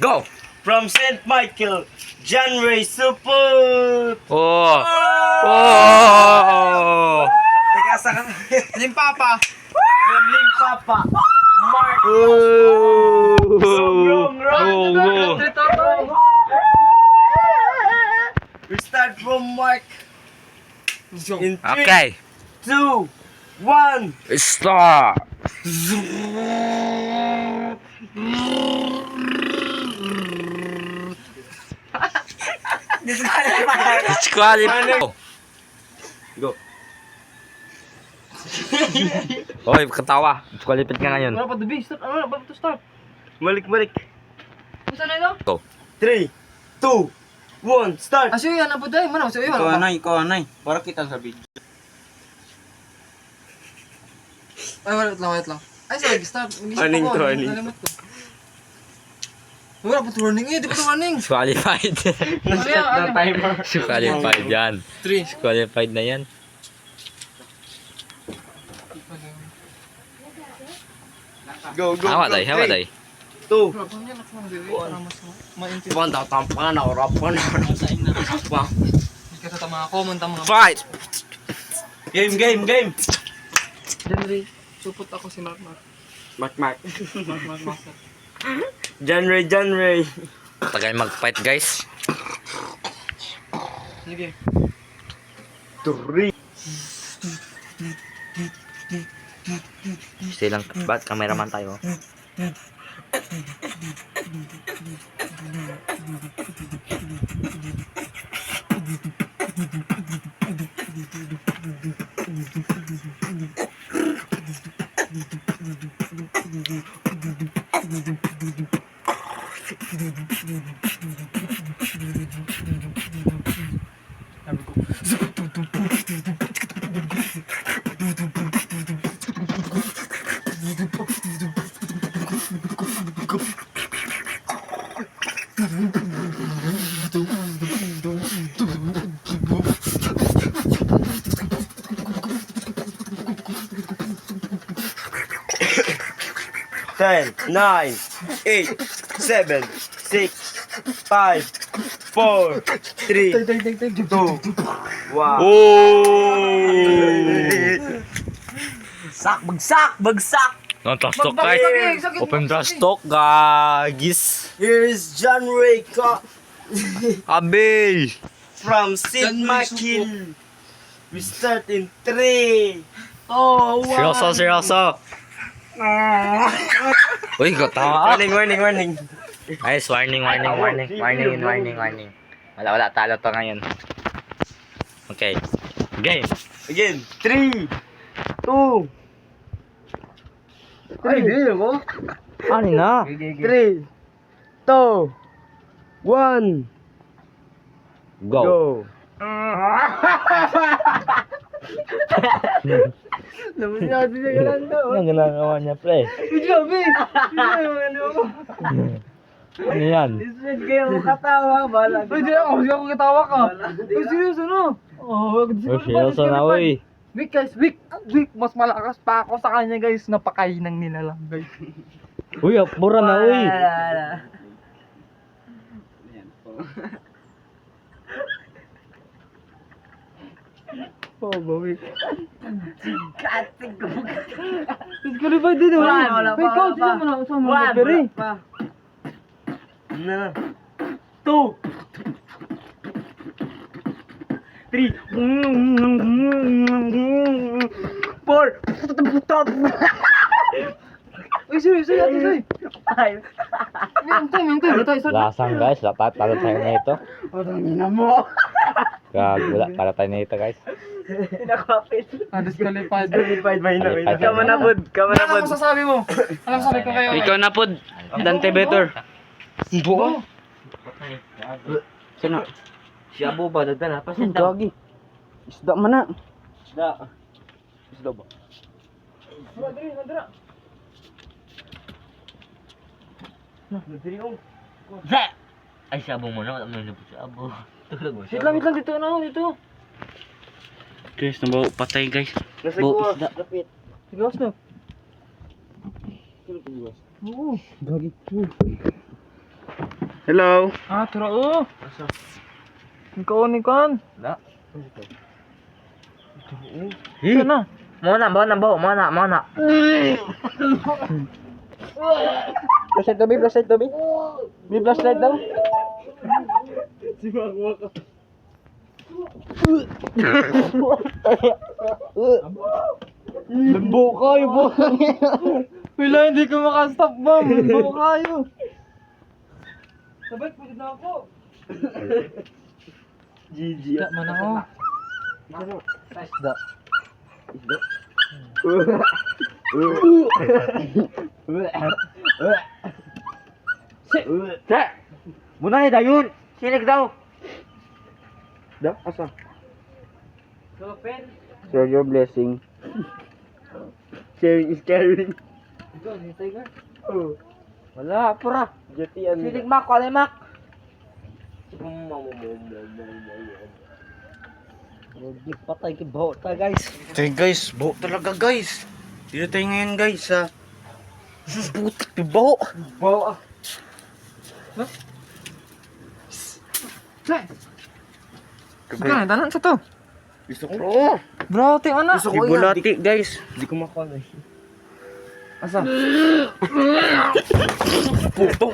Go! From St. Michael, John Ray Suput! Oh! Oh! Teka, saka Limpapa. from Limpapa, Mark! Oh! Wrong. Go! We start from Mark. In 3, Okay. 2, 1. Stop! Disqualify. Go. Oy, katawa. Disqualify ka ngayon. Wala pa the big start. Ano ba to start? Balik. Kung saan na ito? Go. 3, 2, 1, start! Asyo yan, apa day? Mana? Asyo yan. Ikaw anay. Para kita sa video. Ay, wait lang. Ay, sorry, start. Mag-isip Warning ako. to, warning. Nalimot ko. Wala pa to warning eh. Di pa to warning. Disqualified. Ano yan? Ano? Timer. Disqualified yan. 3. Disqualified na yan. Go. Hawa day. 2. Wala pa niya. Nakapang diri. Para mas maintindihan. Ibang tatampan na, orapan na. Hindi ka tatama ako. Manta mga... Fight! Game. Henry. Supot ako si Mark. Mark. Mark. John Ray. Tagal mag-fight, guys. Sige. 3. Silang bat cameraman tayo. Ten, 9, 8, 7, 6, 5, 4, 3, 2, 1. Oh! Bagsak! Non stock guys. Open draft stock guys. Here's John Ray Abe. from St. Michael. We start in 3. Oh, wow. Seryoso. Uy, katawa. Warning. Guys, warning. Wala, talo to ngayon. Okay. Game. Again, 3, 2. Ay, di mo. Ano na? 3, 2, 1, Go. go. Namasyado niya ganun daw. Ano ginagawa niya, pre? Grabe! Ano yan? Ismed kayo katawa, balag. Uy, di ako katawa ka. Uy, serious ano? Oh, Uy, seryoso na, uy. Weak guys, weak. Mas malakas pa ako sa kanya guys. Napakainang nila lang guys. Uy, apura na, uy. Oh, bawi. Disqualified din oh. Wala pa. Wait, coach, saan mo na mag-peri? Na. 2, 3, 4. Uy, serious, uy. 5. Yung time. Lasang, guys. Dapat talo tayo na ito. Ina mo. Wala, talo tayo na ito, guys. Pinakapit. Disqualified. Qualified ba yun? Qualified. Kamanabod. Ano masasabi mo? Anong sabi ko kayo? Ikaw na po, Dante Better. Buo. Sino? Si Abu ba? Dagdala. Pasin Gagi. Isda man na. Isda. Isda ba? Nadira. Ay, si Abu mo na. Wala mo na po si Abu. Tulog mo Wait lang, dito. Guys, nabaw patay guys. Nasa Bo, kuha. isda. Lapit. Tigas na. Oo. Gagi. Hello. Ah, turo. Ikaw ni kan. Na. Ito na. Mana. Flashlight to, Bi. May flashlight daw. Lambo kayo, bo. Wala, hindi ko makastop, bam. Lambo kayo. Sabay, pwede na ako. GG. Isda man ako. Isda. Muna ni dayon. Sinig daw. Da, asa? Pen. Share your blessing. Sharing is caring. Ikaw, ni Tiger. Wala, pura. Jetian. Sinig mak, kalimak. Hindi patay kay baho ta guys. Tay guys, baho talaga guys. Dito tayo ngayon guys sa putik ni baho. Baho ah. Ikaw, tanan sa to. Gusto ko. Bro, ting ana. Gusto ko ibulati guys. Hindi ko makuha eh. Asa? Putong.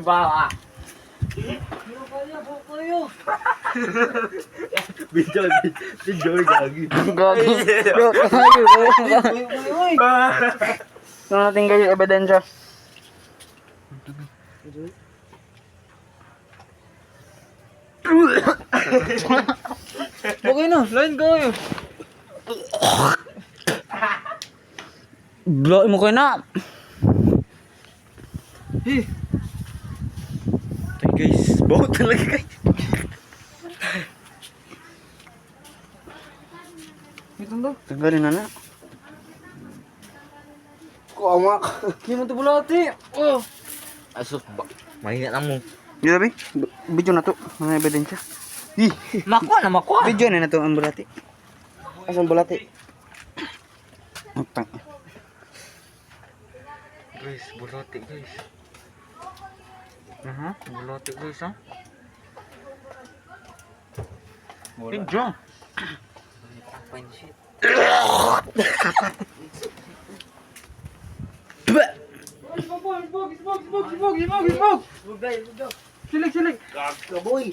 Baho ah. Video gagi. Gagi. Yo, tayo. Saan natin guys yung ebidensya? Okay na, line kayo. Blow mo kayo na. Hey, Tay guys, baho talaga guys. ito to. Tanggalin na na. Kuamak. Hindi mo ito bulati. Oh. Asus ba. Mahinga na mo. Dito ba? Video na to. Mga ebidensya. Makuha na makuha. Video na to ang bulati. Asan bulati? Utang. Guys, bulati guys. Bulati guys ha. Video. Fine shit. Isbog. Silig. Kaboy.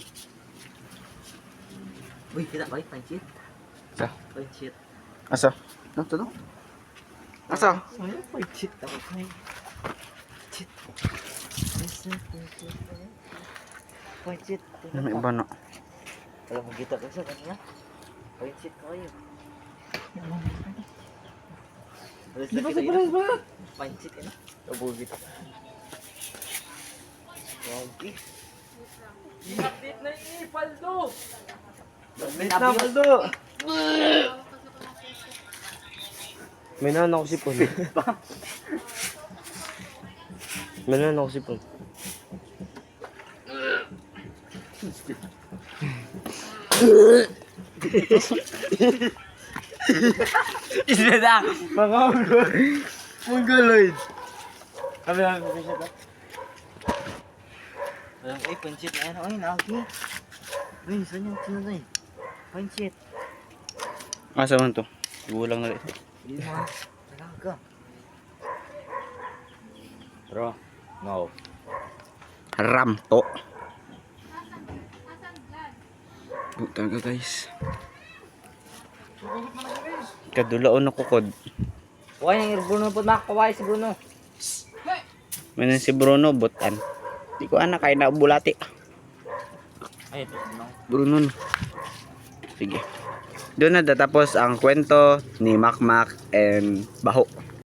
Uy, kita ba fine shit? Sa? Fine shit. Asa? Ito to? Asa? Ano fine shit ako fine. Shit. Fine shit. May iba na. Alam mo kita kasi kanina. Fine shit kayo. Isbog. Fine shit na. Kaboy kita. Okay. Update na ini, Paldo. Paldo. May nanan ako sipon. May nanan ako sipon. Isbeda. Mongoloid. Kami lang ko siya ta. Alam eh pancit na yan. Ay, naagi. Uy, saan yung tinanay? Pancit. Asa man to? Gulang na rin. Hindi mo. Talaga. Bro. No. Ramto. Talaga guys. Kadulaon ako kod. Huwag nang Bruno po makakaway si Bruno. Manan si Bruno butan. Di ko anak kay na bulati. Ay, ito. Bruno. Sige. Doon na tatapos ang kwento ni Makmak and Baho.